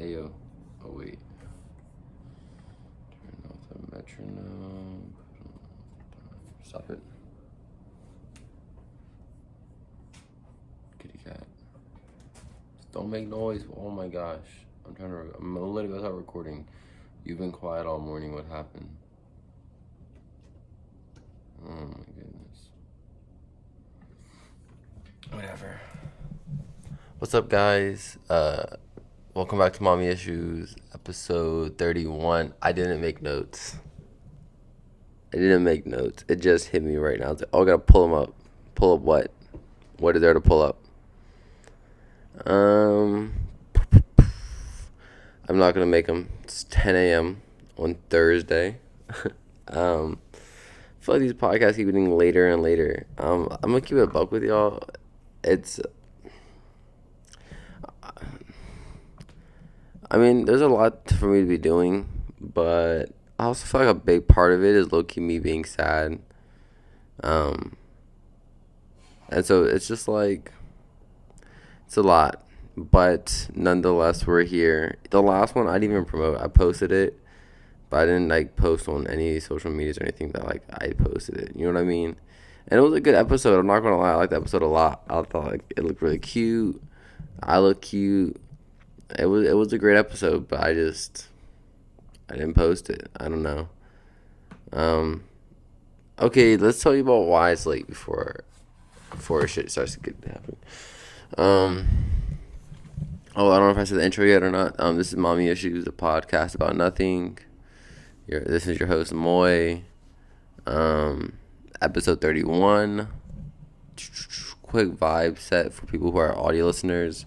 Ayo. Oh, wait. Turn off the metronome. Stop it. Kitty cat. Just don't make noise. Oh my gosh. I'm literally about to start recording. You've been quiet all morning. What happened? Oh my goodness. Whatever. What's up, guys? Welcome back to Mommy Issues, episode 31. I didn't make notes. It just hit me right now. I was like, oh, I gotta pull them up. Pull up what? What is there to pull up? I'm not gonna make them. It's 10 a.m. on Thursday. I feel like these podcasts keep getting later and later. I'm gonna keep it a buck with y'all. There's a lot for me to be doing, but I also feel like a big part of it is low-key me being sad. And so it's just like, it's a lot, but nonetheless, we're here. The last one I didn't even promote. I posted it, but I didn't post on any social medias or anything that I posted it. You know what I mean? And it was a good episode. I'm not gonna lie, I liked the episode a lot. I thought it looked really cute. I look cute. It was a great episode, but I didn't post it. I don't know. Okay, let's tell you about why it's late before shit starts to get happening. I don't know if I said the intro yet or not. This is Mommy Issues, a podcast about nothing. This is your host, Moy. Episode 31. Quick vibe set for people who are audio listeners.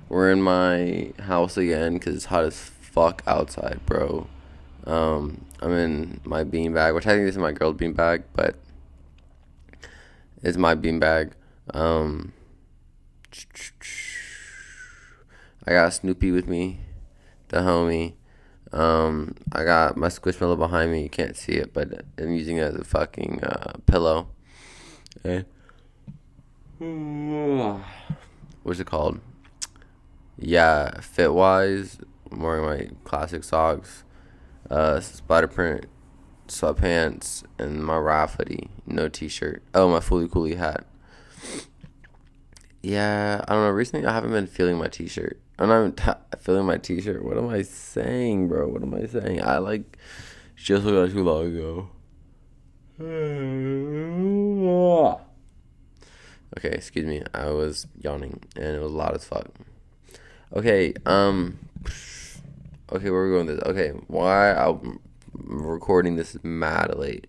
We're in my house again because it's hot as fuck outside, bro. I'm in my beanbag, which I think this is my girl's beanbag, but it's my beanbag. I got Snoopy with me, the homie. I got my Squishmallow behind me. You can't see it, but I'm using it as a fucking pillow. Okay. What's it called? Yeah, fit-wise, I'm wearing my classic socks, spider print sweatpants, and my Ralph hoodie. No t-shirt. Oh, my Fully Cooley hat. Yeah, I don't know. Recently, I haven't been feeling my t-shirt. I'm not even feeling my t-shirt. What am I saying, bro? What am I saying? Just looked at too long ago. Okay, excuse me. I was yawning, and it was loud as fuck. Okay, where are we going with this? Okay, why I'm recording this mad late.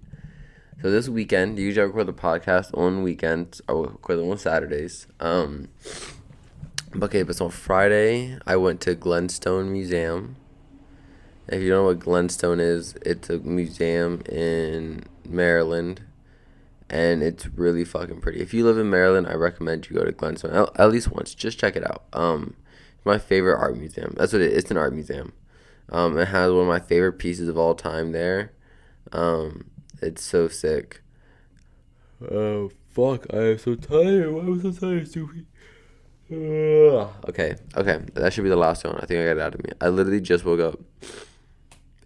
So this weekend, usually I record the podcast on weekends. I record them on Saturdays. But so on Friday, I went to Glenstone Museum. If you don't know what Glenstone is, it's a museum in Maryland. And it's really fucking pretty. If you live in Maryland, I recommend you go to Glenstone at least once. Just check it out. My favorite art museum. That's what it is. It's an art museum. It has one of my favorite pieces of all time there. It's so sick. Oh, fuck. I am so tired. Why am I so tired, Sophie? Okay. That should be the last one. I think I got it out of me. I literally just woke up.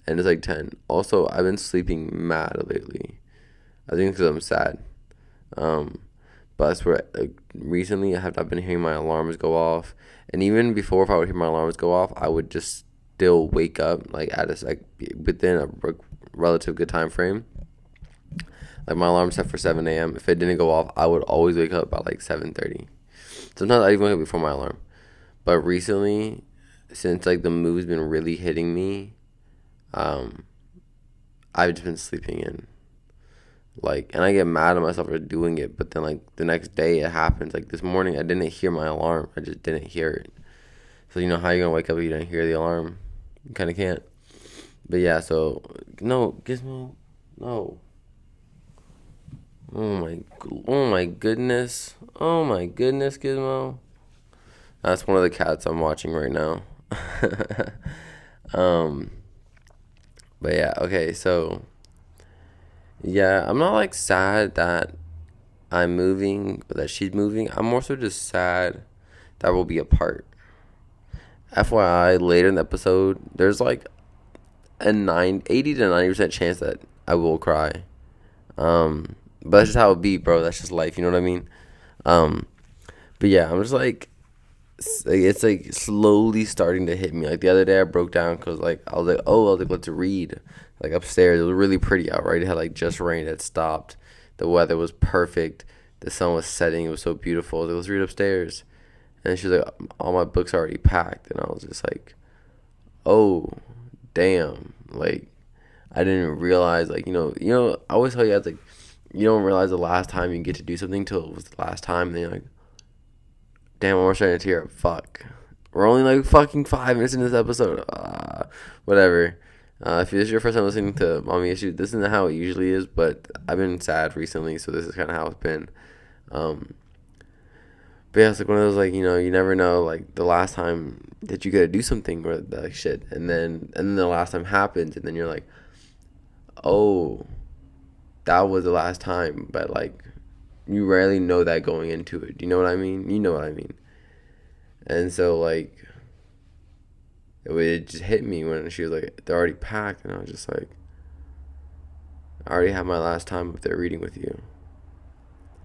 And it's 10. Also, I've been sleeping mad lately. I think because I'm sad. But that's where recently I've been hearing my alarms go off. And even before, if I would hear my alarms go off, I would just still wake up within a relative good time frame. My alarm set for 7 a.m. If it didn't go off, I would always wake up by 7:30. Sometimes I even wake up before my alarm. But recently, since the mood's been really hitting me, I've just been sleeping in. And I get mad at myself for doing it, but then the next day it happens. This morning I didn't hear my alarm. I just didn't hear it. So you know how you're gonna wake up if you didn't hear the alarm? You kinda can't. But yeah, so no, Gizmo, no. Oh my goodness, Gizmo. That's one of the cats I'm watching right now. But yeah, okay, so yeah, I'm not sad that I'm moving or that she's moving. I'm more so just sad that we'll be apart. FYI, later in the episode, there's like a 80 to 90% chance that I will cry. But that's just how it be, bro. That's just life. You know what I mean? Um, but yeah, I'm just like, it's like slowly starting to hit me. Like the other day, I broke down because like I was like, let's read. Like upstairs, it was really pretty out. Right, it had like just rained. It stopped. The weather was perfect. The sun was setting. It was so beautiful. I was like, let's read upstairs. And she's like, all my books are already packed. And I was just like, oh, damn. Like, I didn't even realize, like, I always tell you guys, like, you don't realize the last time you get to do something till it was the last time. And then you're like, damn, we're starting to tear up. Fuck. We're only like fucking 5 minutes in this episode. Whatever. If this is your first time listening to Mommy Issues, this isn't how it usually is, but I've been sad recently, so this is kind of how it's been. Um, but yeah, it's like one of those, like, you never know, like, the last time that you gotta do something or like shit, and then the last time happens, and then you're like, oh, that was the last time, but like, you rarely know that going into it. Do you know what I mean? You know what I mean. And so like, it just hit me when she was like, they're already packed, and I was just like, I already have my last time up there reading with you.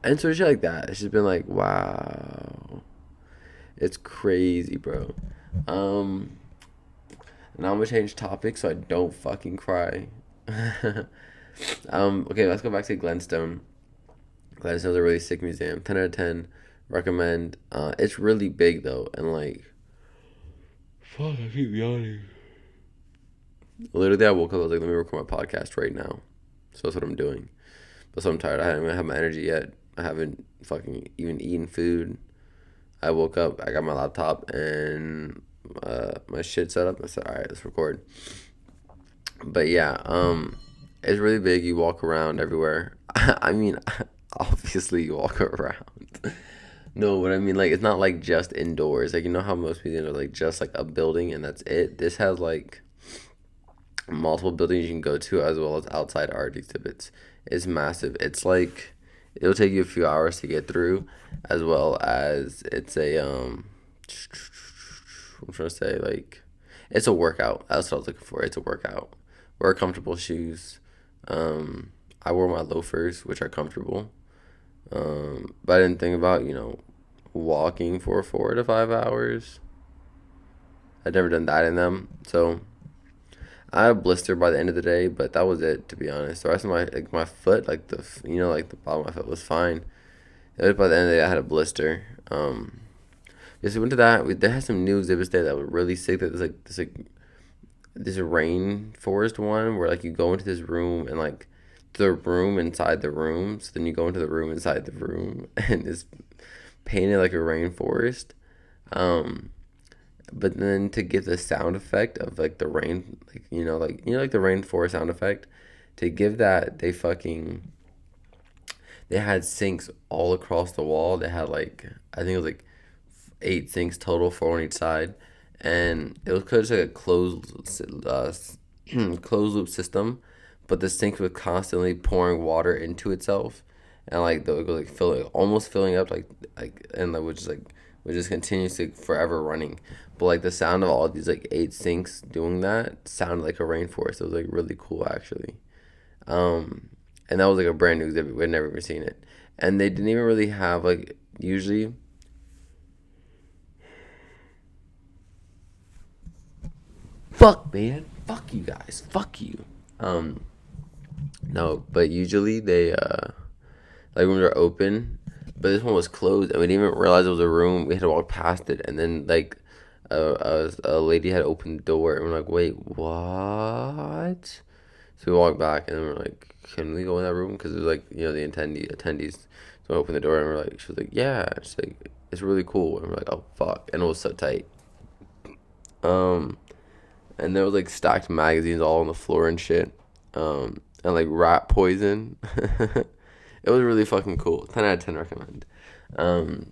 And so shit like that. It's just been like, wow. It's crazy, bro. Now I'm gonna change topics so I don't fucking cry. Okay, let's go back to Glenstone. Glenstone's a really sick museum. 10 out of 10. Recommend. It's really big though, and like, fuck, I keep yawning. Literally, I woke up. I was like, let me record my podcast right now. So that's what I'm doing. But so I'm tired. I haven't even had my energy yet. I haven't fucking even eaten food. I woke up. I got my laptop and my shit set up. I said, all right, let's record. But yeah, it's really big. You walk around everywhere. I mean, obviously you walk around. No, but I mean, like, it's not like just indoors. Like, you know how most museums are like just like a building and that's it. This has like multiple buildings you can go to as well as outside art exhibits. It's massive. It's like, it'll take you a few hours to get through, as well as it's a I'm trying to say, like, it's a workout. That's what I was looking for. It's a workout. Wear comfortable shoes. I wore my loafers, which are comfortable. But I didn't think about, walking for 4 to 5 hours. I'd never done that in them. So I had a blister by the end of the day, but that was it, to be honest. The rest of my foot, like like the bottom of my foot was fine. It was by the end of the day I had a blister. Yes, we went to that. They had some new exhibits there that were really sick. That this rainforest one where like you go into this room and like the room inside the room. So then you go into the room inside the room and it's painted like a rainforest. But then to give the sound effect of like the rain, like the rainforest sound effect, to give that they had sinks all across the wall. They had like, I think it was like 8 sinks total, 4 on each side, and it was just like a closed loop system, but the sink was constantly pouring water into itself, and like it was like almost filling up, and like which just continuously forever running. But like the sound of all these like 8 sinks doing that sounded like a rainforest. It was like really cool actually. And that was like a brand new exhibit. We'd never even seen it, and they didn't even really have like usually. Fuck, man. Fuck you guys. Fuck you. No, but usually they like rooms are open, but this one was closed, and we didn't even realize it was a room. We had to walk past it, and then like a lady had opened the door, and we're like, wait, what? So we walked back, and then we're like, can we go in that room? Because it was like, the attendees. So I opened the door, and we're like, she was like, yeah. She's like, it's really cool. And we're like, oh fuck, and it was so tight. And there was like stacked magazines all on the floor and shit. And like rat poison. It was really fucking cool. 10 out of 10 recommend. And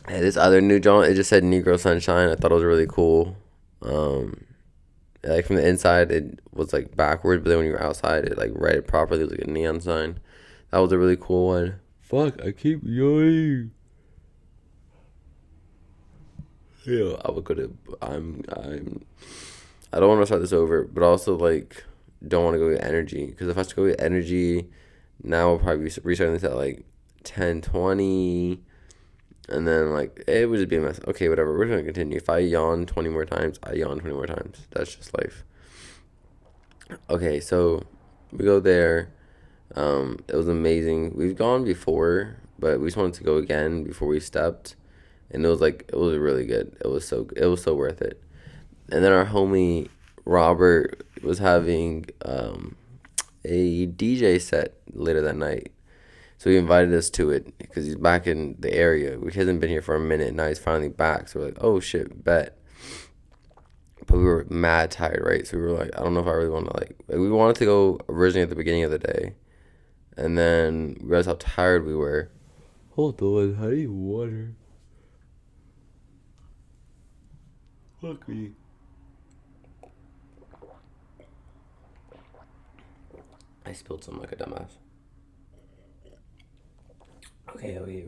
this other new joint, it just said Negro Sunshine. I thought it was really cool. Like from the inside, it was like backwards, but then when you were outside, it like read it properly. It was like a neon sign. That was a really cool one. Fuck, I keep yawning. Yeah, I would go to. I don't want to start this over, but also like don't want to go get energy because if I have to go get energy, now we'll probably be restarting this at like 10:20, and then like it would just be a mess. Okay, whatever. We're gonna continue. If I yawn 20 more times, I yawn 20 more times. That's just life. Okay, so we go there. It was amazing. We've gone before, but we just wanted to go again before we stepped, and it was really good. It was so worth it. And then our homie Robert was having a DJ set later that night. So he invited us to it because he's back in the area. He hasn't been here for a minute. Now he's finally back. So we're like, oh shit, bet. But we were mad tired, right? So we were like, I don't know if I really want to like we wanted to go originally at the beginning of the day. And then we realized how tired we were. Hold on, I need water. Fuck me. I spilled some like a dumbass. Okay, okay.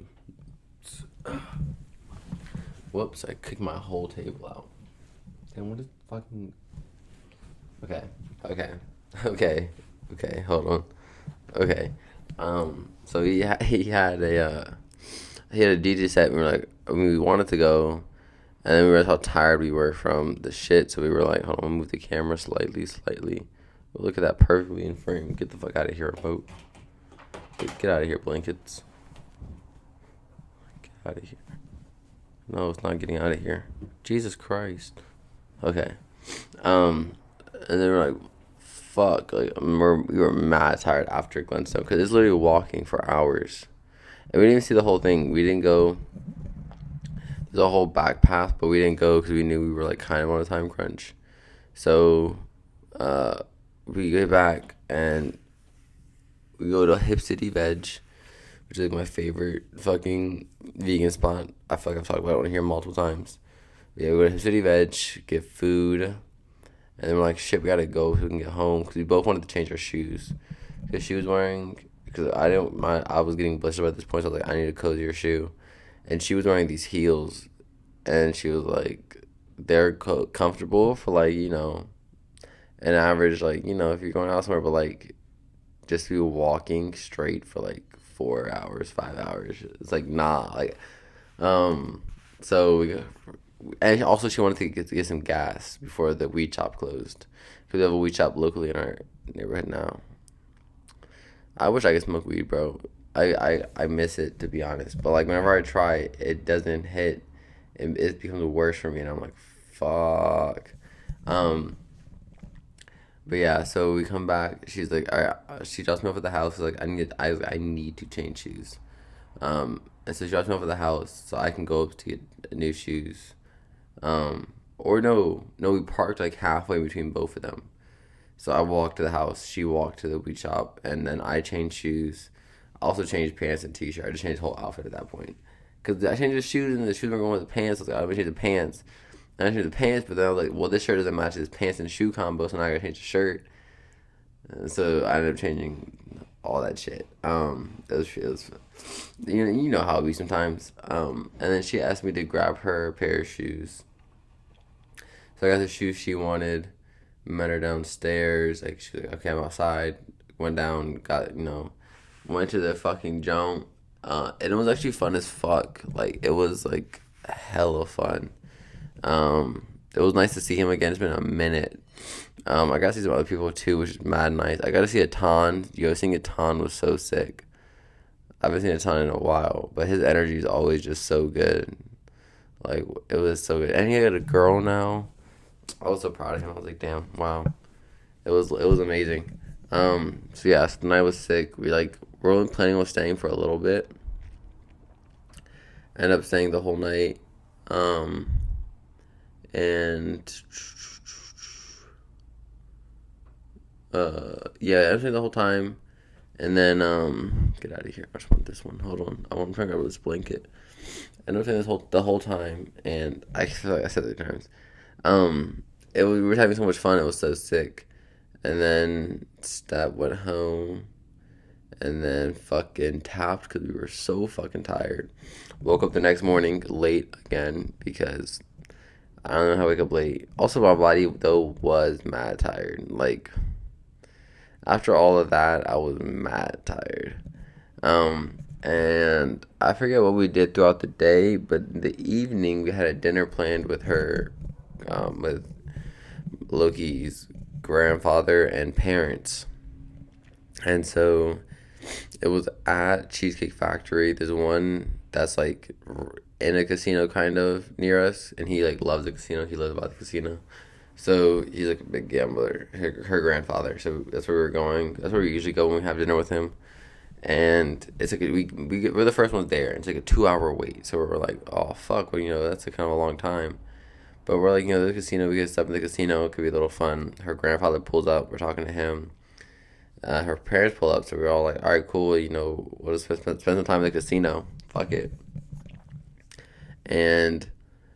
Whoops, I kicked my whole table out. Damn, what is fucking... Okay, okay, hold on. Okay, so he had a DJ set, and we wanted to go, and then we realized how tired we were from the shit, so we were like, hold on, move the camera slightly. Look at that, perfectly in frame. Get the fuck out of here, remote. Get out of here, blankets. Get out of here. No, it's not getting out of here. Jesus Christ. Okay. And then we're like, fuck. Like, we were mad tired after Glenstone because it's literally walking for hours. And we didn't even see the whole thing. We didn't go. There's a whole back path, but we didn't go because we knew we were like kind of on a time crunch. So, we get back and we go to Hip City Veg, which is like my favorite fucking vegan spot. I feel like I've talked about it on here multiple times. Yeah, we go to Hip City Veg, get food, and then we're like, shit, we gotta go so we can get home because we both wanted to change our shoes. Because she was wearing, because I was getting blistered at this point, so I was like, I need a cozier shoe. And she was wearing these heels, and she was like, they're comfortable for like, an average, like, if you're going out somewhere, but like, just be walking straight for like 4 hours, 5 hours. It's like, nah, like, so and also she wanted to get some gas before the weed shop closed, because we have a weed shop locally in our neighborhood now. I wish I could smoke weed, bro. I miss it, to be honest, but like whenever I try, it doesn't hit, and it becomes worse for me, and I'm like, fuck. But yeah, so we come back. She's like, all right. She drops me off at the house. She's like, I need to change shoes. And so she drops me off at the house so I can go up to get new shoes. Or no, we parked like halfway between both of them. So I walked to the house. She walked to the weed shop, and then I changed shoes. I also changed pants and t-shirt. I just changed the whole outfit at that point. Cause I changed the shoes, and the shoes were going with the pants. I was like, I'm gonna change the pants. And I changed the pants, but then I was like, well, this shirt doesn't match this pants and shoe combo, so now I gotta change the shirt. And so I ended up changing all that shit. It was you know how it be sometimes. And then she asked me to grab her a pair of shoes. So I got the shoes she wanted. Met her downstairs. Like, she was like, okay, I'm outside. Went down, went to the fucking jump. And it was actually fun as fuck. Like, it was like hella fun. It was nice to see him again. It's been a minute. I got to see some other people too, which is mad nice. I got to see a ton. Seeing a ton was so sick. I haven't seen a ton in a while, but his energy is always just so good. Like, it was so good. And he had a girl now. I was so proud of him. I was like, damn, wow. It was amazing. So yeah, so the night was sick. We're only planning on staying for a little bit. Ended up staying the whole night. And yeah, I'm staying the whole time. And then get out of here. I just want this one. Hold on. I'm trying to grab this blanket. And I'm staying the whole time, and I feel like I said it 3 times. We were having so much fun. It was so sick. And then Stab went home, and then fucking tapped because we were so fucking tired. Woke up the next morning late again because I don't know how I wake up late. Also, my body though was mad tired. Like after all of that, I was mad tired. And I forget what we did throughout the day, but in the evening we had a dinner planned with her, with Loki's grandfather and parents. And so it was at Cheesecake Factory. There's one that's like in a casino kind of near us, and he like loves the casino. He loves about the casino. So he's like a big gambler, her grandfather. So that's where we're going. That's where we usually go when we have dinner with him. And it's like we're the first ones there. It's like a 2 hour wait. So we're like, oh fuck, well, that's a kind of a long time. But we're like, the casino. We get stuff in the casino. It could be a little fun. Her grandfather pulls up. We're talking to him. Her parents pull up. So we're all like, all right, cool. We'll just spend some time in the casino. Fuck it. And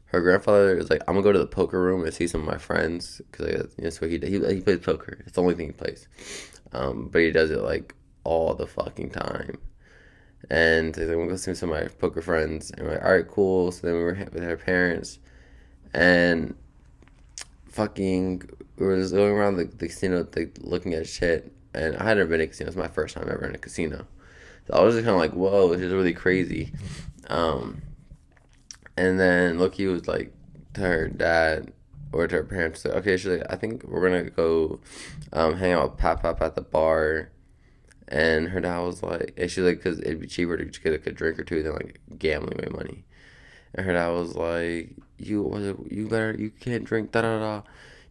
her grandfather is like, I'm gonna go to the poker room and see some of my friends because that's what he does. He plays poker. It's the only thing he plays. But he does it like all the fucking time. And he's like, I'm gonna go see some of my poker friends. And we're like, all right, cool. So then we were with her parents, and fucking we were just going around the casino, like, looking at shit. And I had never been to a casino. It was my first time ever in a casino. So I was just kind of like, whoa, this is really crazy. And then Loki was like to her dad or to her parents, like, okay, she's like, I think we're gonna go hang out with Pap at the bar. And her dad was like, and she's like, because it'd be cheaper to just get like a drink or two than like gambling away money. And her dad was like, you can't drink, da da da.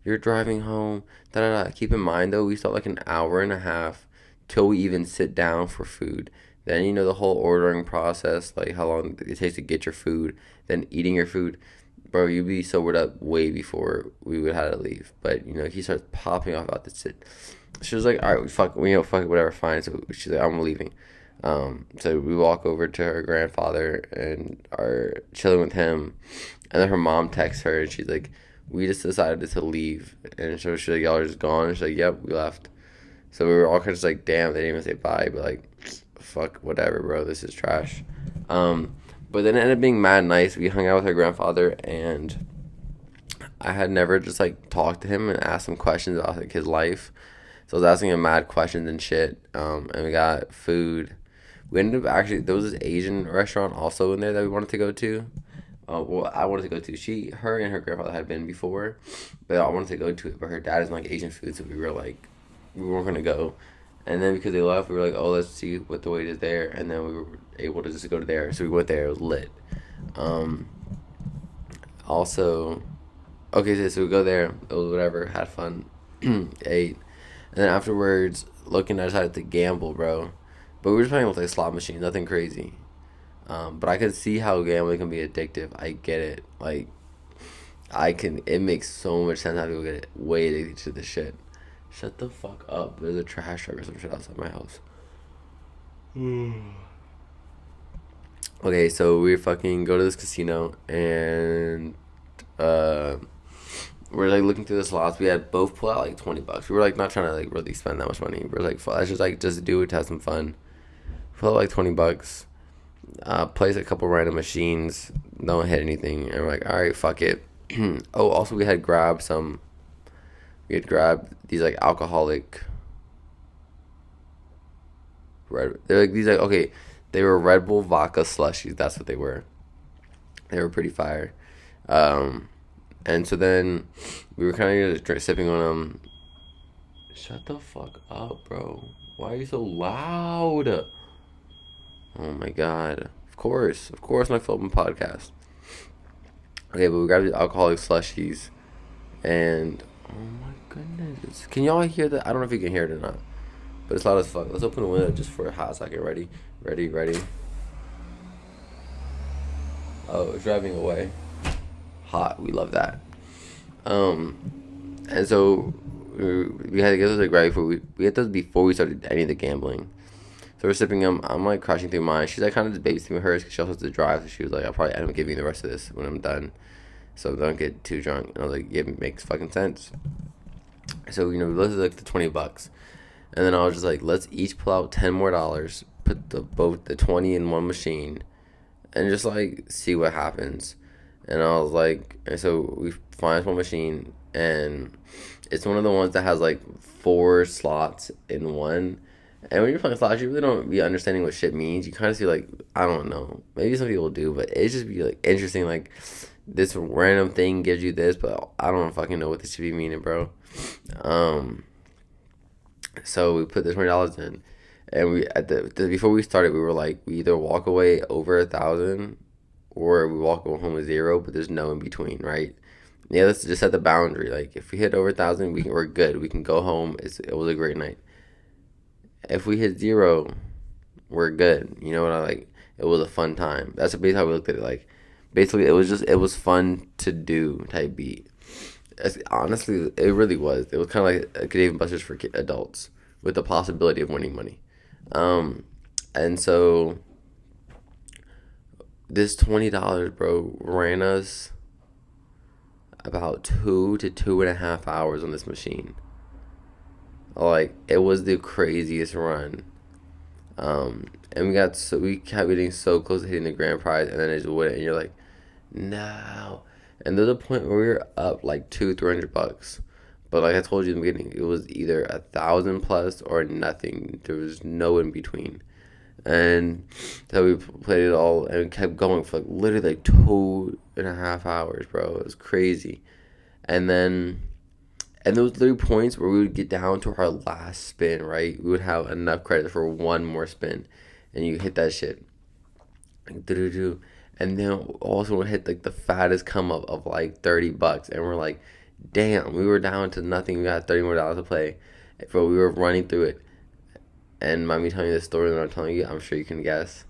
You're driving home, da da da. Keep in mind though, we still like an hour and a half till we even sit down for food. Then the whole ordering process, like how long it takes to get your food, then eating your food. Bro, you'd be sobered up way before we would have to leave. But he starts popping off about this shit. She was like, all right, fuck it, whatever, fine. So she's like, I'm leaving. So we walk over to her grandfather and are chilling with him. And then her mom texts her and she's like, we just decided to leave. And so she's like, y'all are just gone? And she's like, yep, we left. So we were all kind of just like, damn, they didn't even say bye. But like, fuck, whatever, bro, this is trash. But then it ended up being mad nice. We hung out with her grandfather, and I had never just like talked to him and asked him questions about like his life. So I was asking him mad questions and shit. And we got food. We ended up actually, there was this Asian restaurant also in there that we wanted to go to. Well, I wanted to go to. Her and her grandfather had been before, but I wanted to go to it. But her dad doesn't like Asian food, so we weren't gonna go. And then because they left, we were like, oh, let's see what the wait is there. And then we were able to just go to there. So we went there. It was lit. Also, okay, so we go there. It was whatever. Had fun. Ate. And then afterwards, I decided to gamble, bro. But we were just playing with like slot machines. Nothing crazy. But I could see how gambling can be addictive. I get it. Like, it makes so much sense how people get way addicted to this shit. Shut the fuck up. There's a trash truck or some shit outside my house. Okay, so we fucking go to this casino and we're like looking through the slots. We had both pull out like $20. We were like not trying to like really spend that much money. We were like, let's just do it to have some fun. Pull out like $20. Place a couple random machines. Don't hit anything. And we're like, all right, fuck it. Oh, also we had grabbed these like alcoholic they're like these like, okay, they were Red Bull vodka slushies. That's what they were. They were pretty fire. And so then we were kind of just sipping on them. Shut the fuck up, bro. Why are you so loud? Oh my god. Of course my film podcast. Okay, but we grabbed the alcoholic slushies and oh my goodness. Can y'all hear that? I don't know if you can hear it or not. But it's loud as fuck. Let's open the window just for a hot second. Ready? Oh, it's driving away. Hot. We love that. And so we had to get those like right before we had those before we started any of the gambling. So we're sipping them. I'm like crushing through mine. She's like kind of just babysitting hers because she also has to drive. So she was like, I'll probably end up giving you the rest of this when I'm done. So don't get too drunk. And I was like, yeah, it makes fucking sense. So, we looked at like the $20. And then I was just like, let's each pull out $10 more, put both the 20 in one machine, and just like see what happens. And I was like, and so we find one machine, and it's one of the ones that has like 4 slots in one. And when you're playing slots, you really don't be understanding what shit means. You kind of see like, I don't know, maybe some people do, but it just be like interesting. Like this random thing gives you this, but I don't fucking know what this should be meaning, bro. Um, so we put the $20 in, and we at the before we started, we were like, we either walk away over 1,000 or we walk home with zero, but there's no in between, right? Yeah, let's just set the boundary. Like if we hit over 1,000, we're good. We can go home. It was a great night. If we hit zero, we're good. You know what I like? It was a fun time. That's basically how we looked at it. Like basically, it was fun to do type beat. Honestly, it really was. It was kind of like a Dave & Buster's for adults with the possibility of winning money. And so this $20, bro, ran us about 2 to 2.5 hours on this machine. Like it was the craziest run. And we kept getting so close to hitting the grand prize, and then it just wouldn't. And you're like, no. And there's a point where we were up like $300. But like I told you in the beginning, it was either 1,000 plus or nothing. There was no in between. And so we played it all and kept going for like literally like 2.5 hours, bro. It was crazy. And then and those 3 points where we would get down to our last spin, right? We would have enough credit for one more spin, and you hit that shit, like, do. And then also would hit like the fattest come up of like $30, and we're like, damn, we were down to nothing. We got $30 more to play, but we were running through it. And by me telling you this story that I'm telling you, I'm sure you can guess.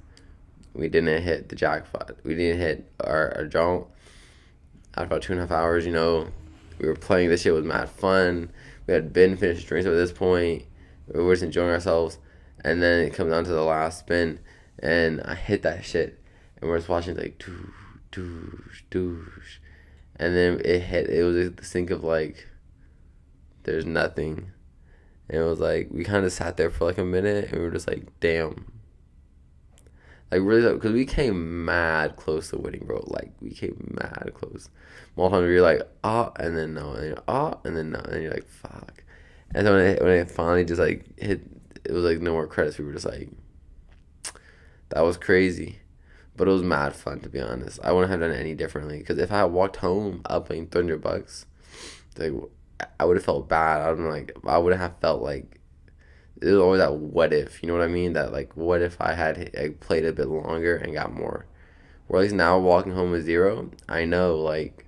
We didn't hit the jackpot. We didn't hit our jump. After about 2.5 hours, we were playing. This shit was mad fun. We had been finished drinks at this point. We were just enjoying ourselves. And then it comes down to the last spin, and I hit that shit. And we're just watching like doosh, doosh, doosh. And then it hit. It was like the sync of like, there's nothing. And it was like, we kind of sat there for like a minute, and we were just like, damn. Like, really, because we came mad close to winning, bro. Like, we came mad close. Multiple times, you're like, and then no, and you're, and then no, and you're like, fuck. And so when it finally just, like, hit, it was like no more credits. We were just like, that was crazy. But it was mad fun, to be honest. I wouldn't have done it any differently. Because if I had walked home up like $300, like, I would have felt bad. I would have felt like, there's always that what if, you know what I mean? That like, what if I had like, played a bit longer and got more? Whereas now walking home with zero, I know like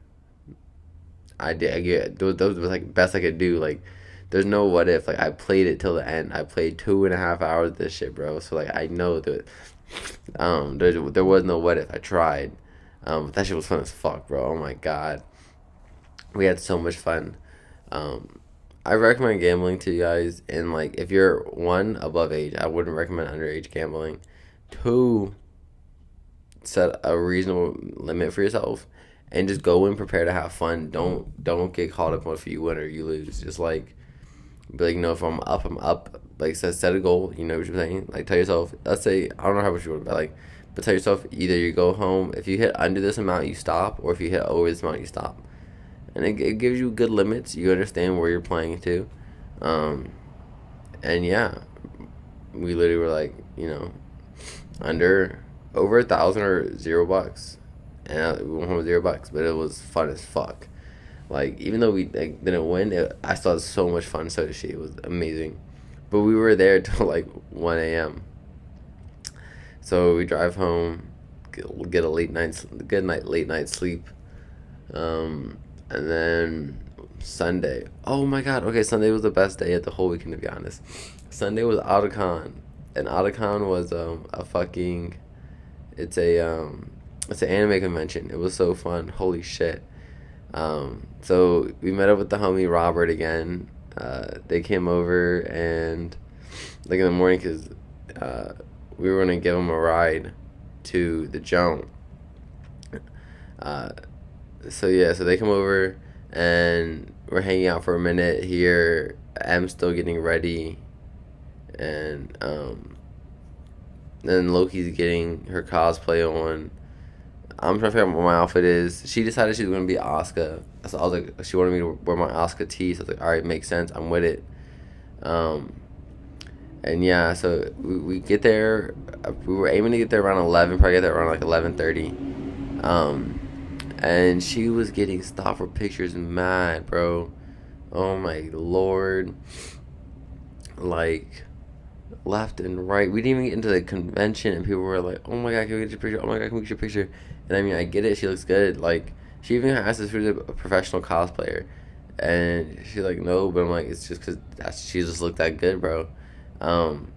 I did. I get those was like best I could do. Like, there's no what if. Like I played it till the end. I played 2.5 hours of this shit, bro. So like I know that there was no what if. I tried, but that shit was fun as fuck, bro. Oh my god, we had so much fun. I recommend gambling to you guys, and like if you're one above age, I wouldn't recommend underage gambling. Two, set a reasonable limit for yourself, and just go in prepared to have fun. Don't get caught up on if you win or you lose. Just like be like, no, if I'm up, I'm up. Like set a goal. You know what you're saying? Like tell yourself. Let's say I don't know how much you want, but tell yourself either you go home if you hit under this amount you stop, or if you hit over this amount you stop. And it gives you good limits. You understand where you're playing to. And yeah, we literally were like, under over 1,000 or $0. And we went home with $0, but it was fun as fuck. Like, even though we like, didn't win, I still had so much fun. So did she. It was amazing. But we were there till like 1 a.m. So we drive home, get a late night sleep. And then Sunday. Oh my god. Okay, Sunday was the best day of the whole weekend, to be honest. Sunday was Otakon. And Otakon was a fucking it's an anime convention. It was so fun. Holy shit. So we met up with the homie Robert again. They came over and like in the morning because we were gonna give him a ride to the jump. So they come over and we're hanging out for a minute here. I'm still getting ready, and then Loki's getting her cosplay on. I'm trying to figure out what my outfit is. She decided she was gonna be Asuka. So I was like, she wanted me to wear my Asuka tee. So I was like, all right, makes sense. I'm with it. Um, and yeah, so we get there. We were aiming to get there around 11. Probably get there around like 11:30. Um, and she was getting stopped for pictures, mad, bro. Oh my lord. Like, left and right. We didn't even get into the convention, and people were like, "Oh my god, can we get your picture? Oh my god, can we get your picture?" And I mean, I get it. She looks good. Like, she even asked us if she was a professional cosplayer, and she's like, "No," but I'm like, "It's just because she just looked that good, bro." Um,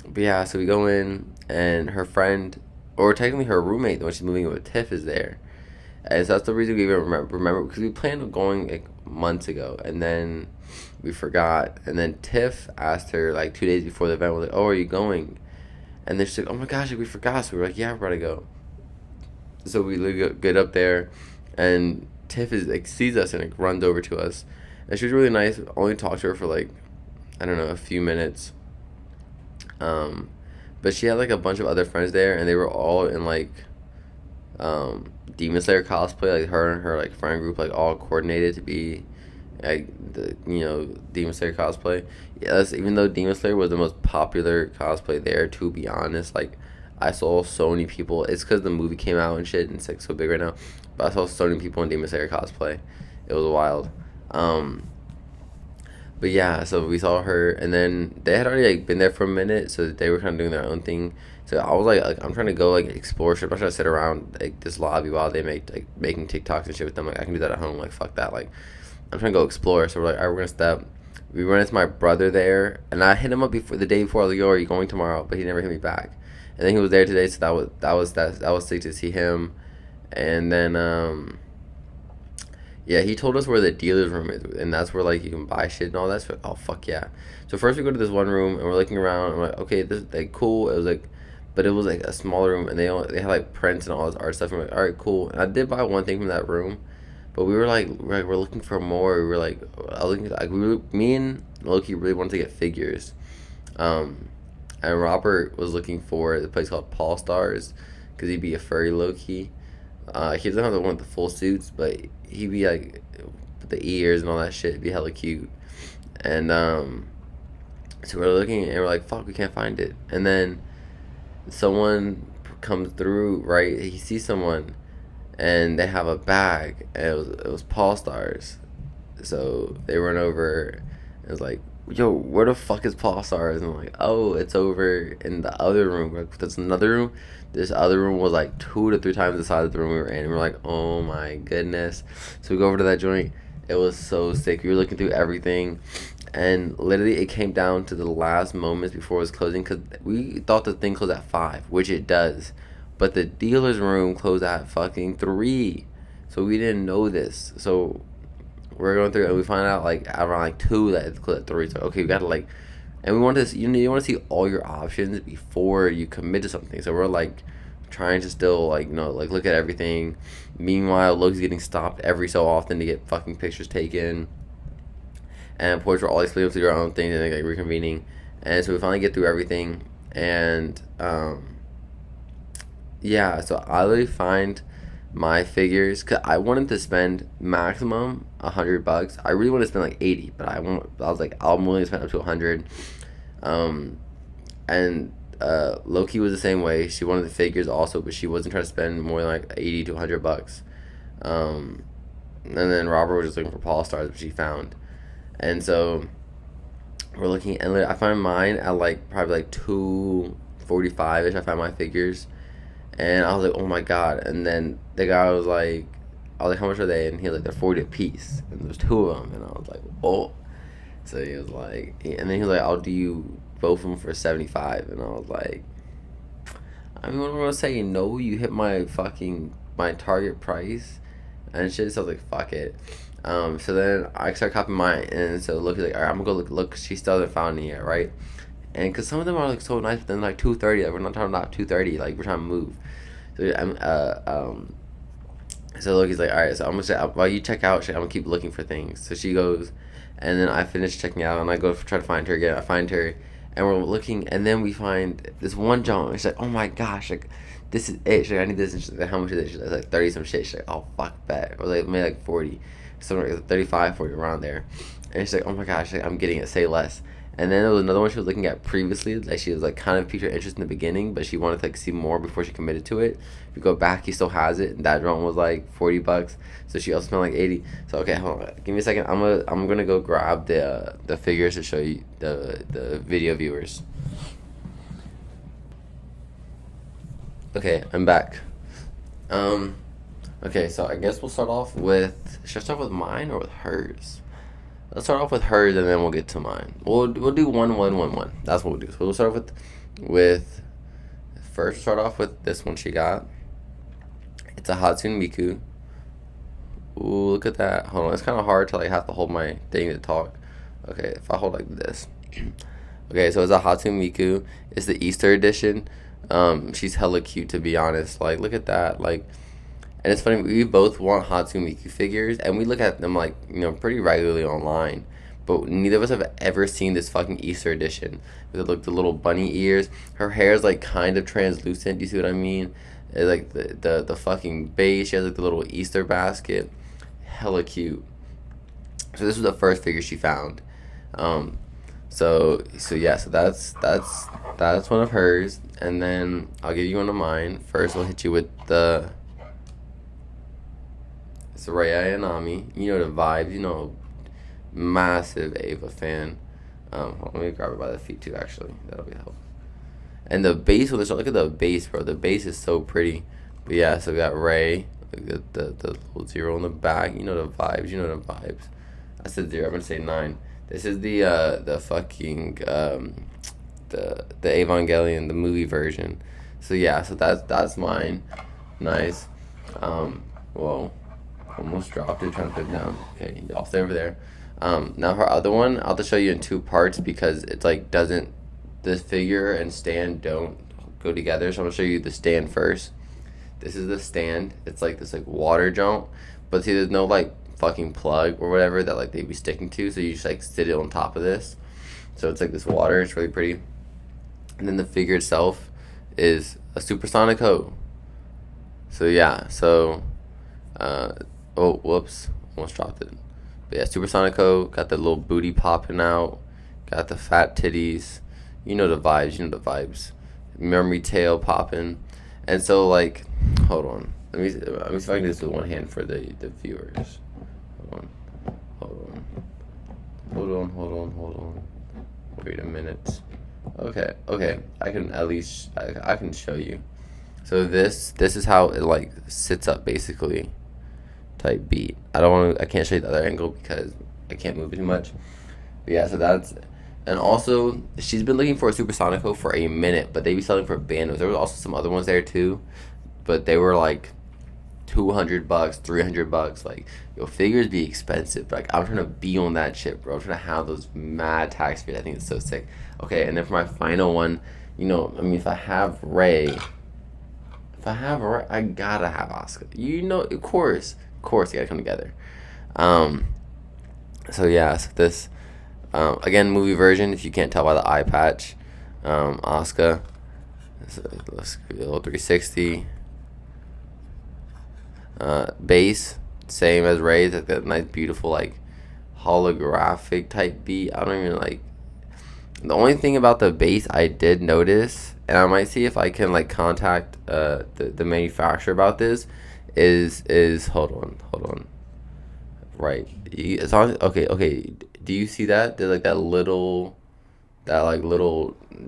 but yeah, so we go in, and her friend, or technically her roommate, the one she's moving in with, Tiff, is there. And so that's the reason we even remember because we planned on going like months ago, and then we forgot. And then Tiff asked her like 2 days before the event, was like, "Oh, are you going?" And then she's like, "Oh my gosh, like, we forgot." So we were like, "Yeah, we're about to go." So we get up there, and Tiff is like sees us and like runs over to us, and she was really nice. Only talked to her for like, I don't know, a few minutes. Um, but she had like a bunch of other friends there, and they were all in like Demon Slayer cosplay. Like her and her like friend group like all coordinated to be like the Demon Slayer cosplay. Yes, even though Demon Slayer was the most popular cosplay there, to be honest, like I saw so many people. It's because the movie came out and shit, and it's like so big right now. But I saw so many people in Demon Slayer cosplay. It was wild. Um, but yeah, so we saw her, and then they had already like been there for a minute, so they were kind of doing their own thing. So I was like I'm trying to go like explore shit. I'm not trying to sit around like this lobby while they making TikToks and shit with them. Like I can do that at home. Like fuck that. Like I'm trying to go explore. So we're like, all right, we're gonna step. We run into my brother there, and I hit him up before the day before. I was like, "Yo, are you going tomorrow?" But he never hit me back. And then he was there today, so that was sick to see him. And then yeah, he told us where the dealer's room is, and that's where like you can buy shit and all that. So, oh fuck yeah! So first we go to this one room, and we're looking around, and we're like, okay, this is like cool. It was like, but it was like a smaller room, and they had like prints and all this art stuff. And we're like, all right, cool. And I did buy one thing from that room, but we were like, we're looking for more. We were like, I was looking like me and Loki really wanted to get figures, and Robert was looking for the place called Paul Stars, because he'd be a furry Loki. He doesn't have the one with the full suits, but he'd be like with the ears and all that shit. It'd be hella cute. And so we're looking and we're like, fuck, we can't find it. And then someone comes through, right? He sees someone, and they have a bag, and it was Paul Stars. So they run over, and it was like, "Yo, where the fuck is Paul Stars?" And I'm like, "Oh, it's over in the other room." Like, there's another room. This other room was like 2 to 3 times the size of the room we were in. And we're like, "Oh my goodness!" So we go over to that joint. It was so sick. We were looking through everything, and literally it came down to the last moments before it was closing, because we thought the thing closed at 5, which it does, but the dealer's room closed at fucking 3. So we didn't know this. So we're going through, and we find out like around like 2 that it's closed at 3. So okay, we gotta like, and we want to, you want to see all your options before you commit to something. So we're like trying to still like like look at everything. Meanwhile, Loki's getting stopped every so often to get fucking pictures taken, and of course we're all explaining to do our own things and like reconvening. And so we finally get through everything, and yeah, so I literally find my figures, because I wanted to spend maximum $100. I really want to spend like 80, but I was like, I'm willing to spend up to 100. And Loki was the same way. She wanted the figures also, but she wasn't trying to spend more than like 80 to $100. And then Robert was just looking for Paul Stars, which he found. And so we're looking, and I find mine at like probably like 245 ish. I find my figures, and I was like, oh my god. And then the guy was like, I was like, how much are they? And he was like, they're 40 a piece, and there's 2 of them. And I was like, oh. So he was like, and then he was like, I'll do you both of them for 75. And I was like, I mean, what am I gonna say? No, you hit my target price and shit. So I was like, fuck it. So then I started copying mine, and so Loki's like, all right, I'm gonna go look. She still hasn't found any yet, right? And because some of them are like so nice, but then like 230, like we're not talking about 230, like we're trying to move. So so Loki's like, all right, so I'm gonna say, while you check out, I'm gonna keep looking for things. So she goes, and then I finish checking out, and I go try to find her again. I find her, and we're looking, and then we find this one junk. She's like, oh my gosh, like this is it. She's like, I need this. And she's like, how much is it? She's like 30 some shit. She's like, oh, fuck, bet. Or like, maybe like 40. Somewhere like 35, 40, around there. And she's like, oh my gosh, like, I'm getting it. Say less. And then there was another one she was looking at previously. Like, she was like kind of piqued her interest in the beginning, but she wanted to like see more before she committed to it. If you go back, he still has it. And that drone was like $40. So she also spent like 80. So okay, hold on. Give me a second. I'm gonna go grab the figures to show you the video viewers. Okay, I'm back. Okay, so I guess we'll start off with. Should I start with mine or with hers? Let's start off with hers and then we'll get to mine. We'll do 1, 1, 1, 1. That's what we'll do. So we'll start with first. Start off with this one she got. It's a Hatsune Miku. Ooh, look at that. Hold on, it's kind of hard to like have to hold my thing to talk. Okay, if I hold like this. Okay, so it's a Hatsune Miku. It's the Easter edition. She's hella cute, to be honest. Like, look at that. Like, and it's funny, we both want Hatsune Miku figures, and we look at them like, you know, pretty regularly online. But neither of us have ever seen this fucking Easter edition with like the little bunny ears. Her hair is like kind of translucent. Do you see what I mean? It's like the fucking base. She has like the little Easter basket. Hella cute. So this was the first figure she found. So yeah, so that's one of hers, and then I'll give you one of mine. First, I'll hit you with the Soraya Inami. You know the vibes. You know, massive Ava fan. Hold on, let me grab her by the feet too. Actually, that'll be helpful. And the base with this, look at the base, bro. The base is so pretty. But yeah, so we got Ray, the little 0 in the back. You know the vibes. You know the vibes. I said 0. I'm gonna say 9. This is the fucking the Evangelion, the movie version. So yeah, so that's mine. Nice. Whoa, almost dropped it trying to put it down. Okay, I'll stay over there. Now her other one, I'll just show you in 2 parts because it's like doesn't, this figure and stand don't go together. So I'm gonna show you the stand first. This is the stand. It's like this like water jump, but see, there's no like fucking plug or whatever that like they'd be sticking to, so you just like sit it on top of this. So it's like this water. It's really pretty. And then the figure itself is a Supersonic Ho. So yeah, so oh whoops, almost dropped it. But yeah, Supersonic Ho, got the little booty popping out, got the fat titties. You know the vibes. You know the vibes. Memory tail popping. And so like, hold on. Let me see if I can do this with one hand for the viewers. Hold on. Wait a minute. Okay. I can at least I can show you. So this is how it like sits up basically. Type beat. I can't show you the other angle because I can't move it too much. But yeah, so that's, and also she's been looking for a Supersonico for a minute, but they be selling for bandos. There was also some other ones there too, but they were like $200, $300. Like, yo, figures be expensive. Like, I'm trying to be on that shit, bro. I'm trying to have those mad tax figures. I think it's so sick. Okay, and then for my final one, you know, I mean, if I have Ray, I gotta have Oscar. You know, of course, you gotta come together. So yeah, so this, again, movie version. If you can't tell by the eye patch, Oscar. Let's give it a little 360. Base, same as Ray's, like that nice, beautiful, like holographic type beat. I don't even like. The only thing about the base I did notice, and I might see if I can like contact the manufacturer about this, is hold on. Right, it's on. Okay. Do you see that? There's like that little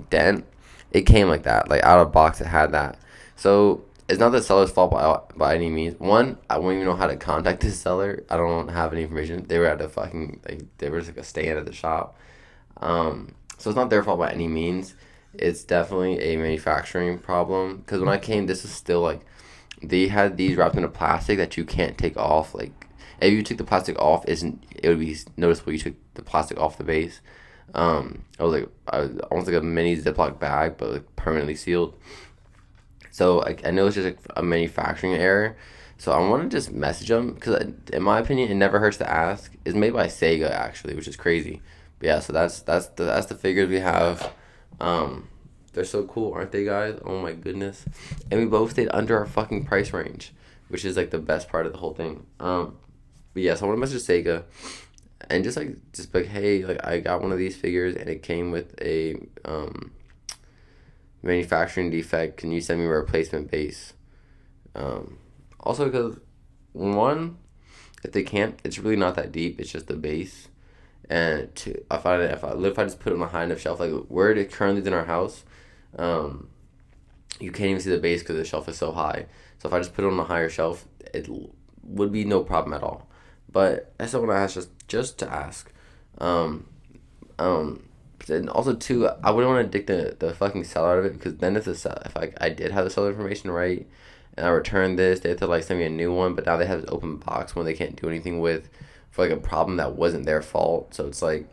dent. It came like that, like out of box. It had that. So it's not the seller's fault by any means. One, I won't even know how to contact this seller. I don't have any information. They were at the fucking, like, they were just like a stand at the shop. So it's not their fault by any means. It's definitely a manufacturing problem. Because when I came, this is still like, they had these wrapped in a plastic that you can't take off. Like, if you took the plastic off, it would be noticeable you took the plastic off the base. It was almost like a mini Ziploc bag, but like permanently sealed. So I know it's just like a manufacturing error. So I want to just message them because, in my opinion, it never hurts to ask. It's made by Sega actually, which is crazy. But yeah, so that's the figures we have. They're so cool, aren't they, guys? Oh my goodness. And we both stayed under our fucking price range, which is like the best part of the whole thing. But yeah, so I want to message Sega and just like, hey, like I got one of these figures and it came with a manufacturing defect. Can you send me a replacement base? Also because one, if they can't, it's really not that deep. It's just the base. And two, I find it if I just put it on a high enough shelf, like where it currently is in our house, you can't even see the base because the shelf is so high. So if I just put it on a higher shelf, it would be no problem at all. But I still want to ask just to ask. And also too, I wouldn't want to dick the fucking seller out of it because then if I did have the seller information right, and I returned this, they have to like send me a new one. But now they have this open box one they can't do anything with for like a problem that wasn't their fault. So it's like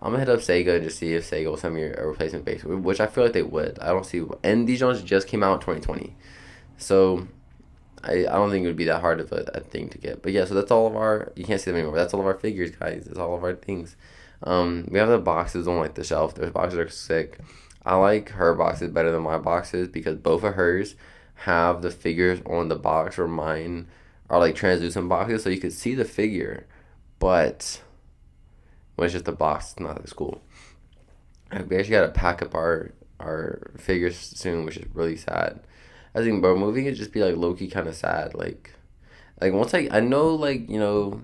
I'm gonna hit up Sega and just see if Sega will send me a replacement base, which I feel like they would. I don't see, and these ones just came out in 2020, so I don't think it would be that hard of a thing to get. But yeah, so that's all of our. You can't see them anymore. That's all of our figures, guys. That's all of our things. We have the boxes on like the shelf. Those boxes are sick. I like her boxes better than my boxes because both of hers have the figures on the box, or mine are like translucent boxes, so you could see the figure, but when it's just a box, it's not as cool. We actually gotta pack up our figures soon, which is really sad. I think, bro, moving it just be like low key kind of sad. Like once I know, like, you know,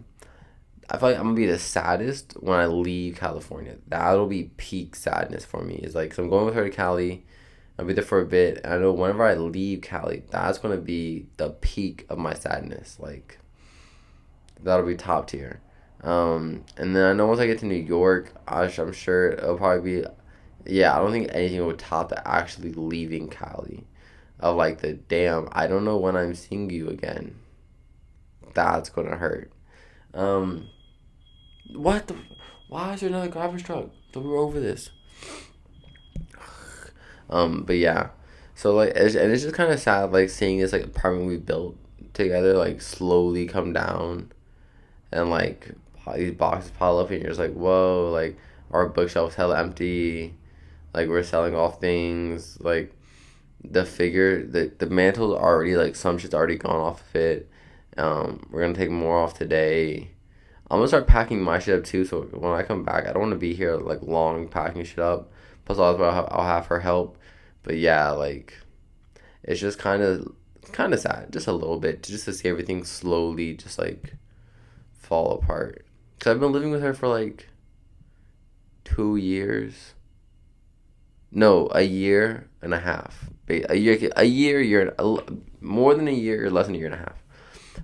I feel like I'm gonna be the saddest when I leave California. That'll be peak sadness for me. It's like, so I'm going with her to Cali. I'll be there for a bit. And I know whenever I leave Cali, that's gonna be the peak of my sadness. Like, that'll be top tier. And then I know once I get to New York, I'm sure it'll probably be, yeah, I don't think anything will top the actually leaving Cali. Of like the damn, I don't know when I'm seeing you again. That's gonna hurt. Um, what the? Why is there another garbage truck? Thought we were over this. But yeah, so like, and it's just kind of sad, like seeing this like apartment we built together like slowly come down, and like these boxes pile up, and you're just like, whoa, like our bookshelf's hella empty, like we're selling off things, like the mantle's already like some shit's already gone off of it. We're gonna take more off today. I'm gonna start packing my shit up too, so when I come back, I don't want to be here like long packing shit up. Plus, I'll have her help. But yeah, like it's just kind of sad, just a little bit, just to see everything slowly just like fall apart. Cause I've been living with her for like 2 years. No, a year and a half. More than a year, or less than a year and a half.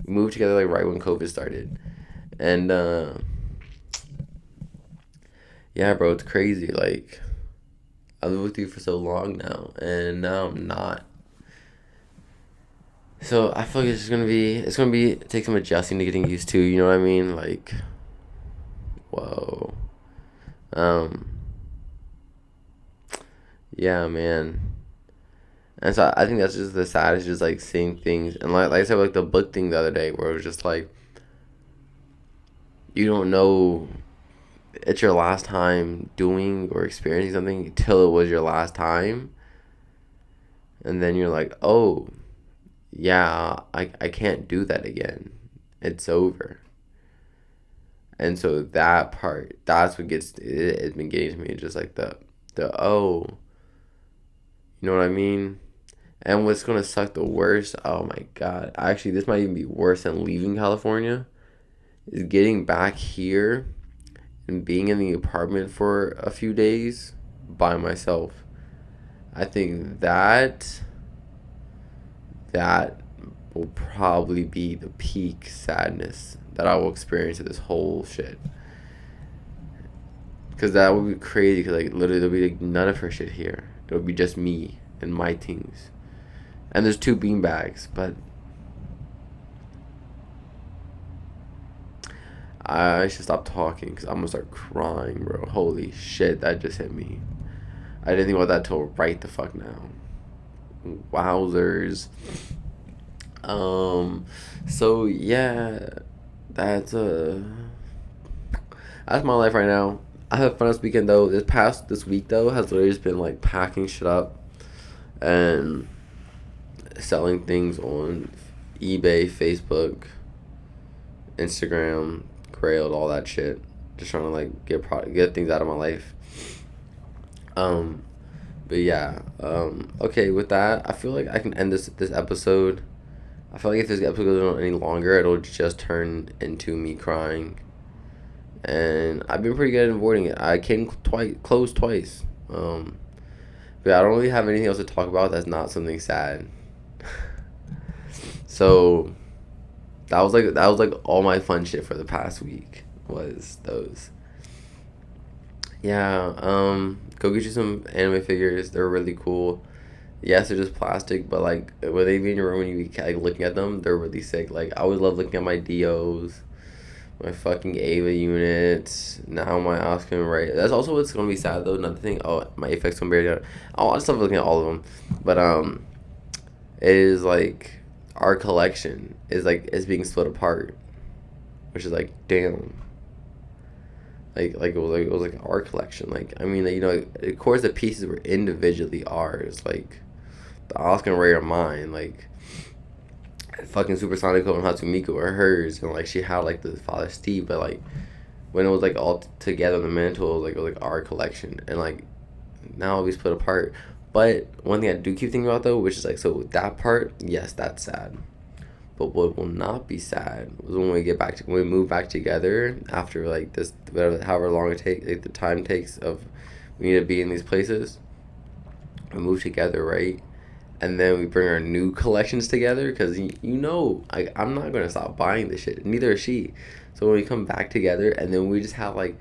We moved together like right when COVID started, and yeah, bro, it's crazy. Like I've lived with you for so long now, and now I'm not. So I feel like it's gonna be take some adjusting to getting used to. You know what I mean? Like, whoa. Um, yeah, man. And so I think that's just the saddest, just like seeing things, and like I said, like the book thing the other day, where it was just like you don't know it's your last time doing or experiencing something till it was your last time, and then you're like, oh, yeah, I can't do that again. It's over. And so that part, that's what it's been getting to me. Just like the oh, you know what I mean? And what's gonna suck the worst? Oh my god! Actually, this might even be worse than leaving California. Is getting back here and being in the apartment for a few days by myself. I think that will probably be the peak sadness that I will experience of this whole shit. Because that would be crazy. Because like literally, there'll be like none of her shit here. It'll be just me and my things. And there's 2 bean bags, but I should stop talking because I'm gonna start crying, bro. Holy shit, that just hit me. I didn't think about that till right the fuck now. Wowzers. So yeah, that's that's my life right now. I had fun this weekend though. This week though has literally just been like packing shit up and selling things on eBay, Facebook, Instagram, Grailed, all that shit. Just trying to like get things out of my life. But yeah. Okay, with that, I feel like I can end this episode. I feel like if this episode goes on any longer, it'll just turn into me crying. And I've been pretty good at avoiding it. I came close twice. But I don't really have anything else to talk about that's not something sad. So that was like all my fun shit for the past week was those. Yeah, go get you some anime figures. They're really cool. Yes, they're just plastic, but like when they be in your room and you be like looking at them, they're really sick. Like I always love looking at my Dios, my fucking Ava units. Now my Oscar right. That's also what's gonna be sad though. Another thing. Oh, my Apex gonna be down. Oh, I love looking at all of them, but it is like our collection is being split apart, which is like damn. Like it was like our collection. Like I mean, you know, of course the pieces were individually ours. Like the Oscar and Ray are mine. Like fucking Supersonico and Hatsumiko are hers, and like she had like the Father Steve, but like when it was like all together on the mantle, it was like our collection, and like now it'll be split apart. But one thing I do keep thinking about though, which is like so that part, yes, that's sad. But what will not be sad was when we move back together after like this, whatever, however long it takes, like the time takes of we need to be in these places. We move together, right? And then we bring our new collections together because you know, I'm not gonna stop buying this shit. Neither is she. So when we come back together and then we just have like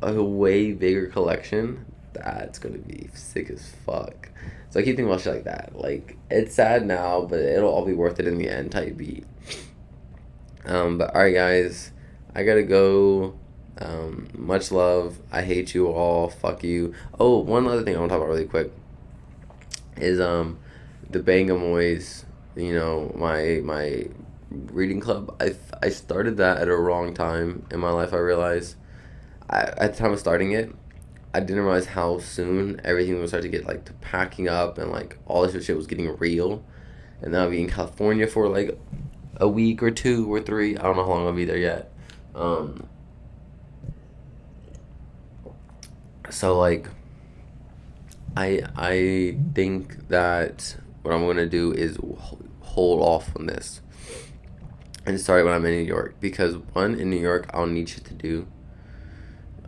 a way bigger collection, that's gonna be sick as fuck. So I keep thinking about shit like that. Like it's sad now, but it'll all be worth it in the end type beat. But alright guys, I gotta go. Much love. I hate you all. Fuck you. Oh, one other thing I want to talk about really quick is the Bangamoys. You know, my reading club. I started that at a wrong time in my life. I realized at the time of starting it, I didn't realize how soon everything would start to get like to packing up and like all this shit was getting real. And then I'll be in California for like a week or 2 or 3. I don't know how long I'll be there yet. So like I think that what I'm gonna do is hold off on this and start when I'm in New York, because one, in New York I'll need shit to do.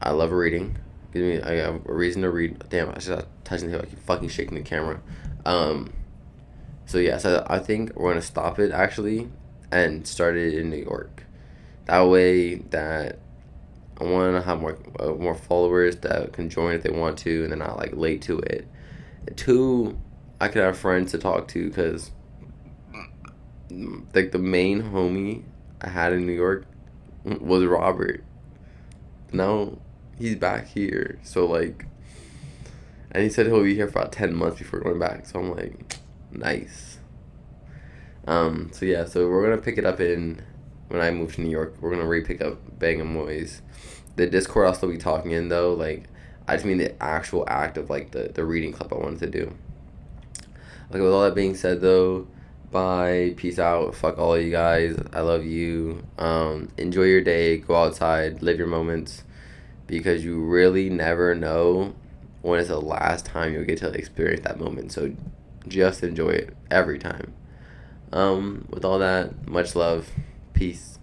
I love reading. I have a reason to read. Damn, I should touching the I keep fucking shaking the camera. So yeah, so I think we're gonna stop it actually and start it in New York. That way that I want to have more followers that can join if they want to, and they're not like late to it. 2, I could have friends to talk to, because like the main homie I had in New York was Robert. Now he's back here, so like, and he said he'll be here for about 10 months before going back. So I'm like, nice. So yeah, so we're gonna pick it up when I move to New York. We're gonna pick up Bang and Moyes. The Discord I'll still be talking in though. Like I just mean the actual act of like the reading club I wanted to do. Okay, with all that being said though, bye, peace out, fuck all of you guys. I love you. Enjoy your day. Go outside. Live your moments, because you really never know when it's the last time you'll get to experience that moment. So just enjoy it every time. With all that, much love. Peace.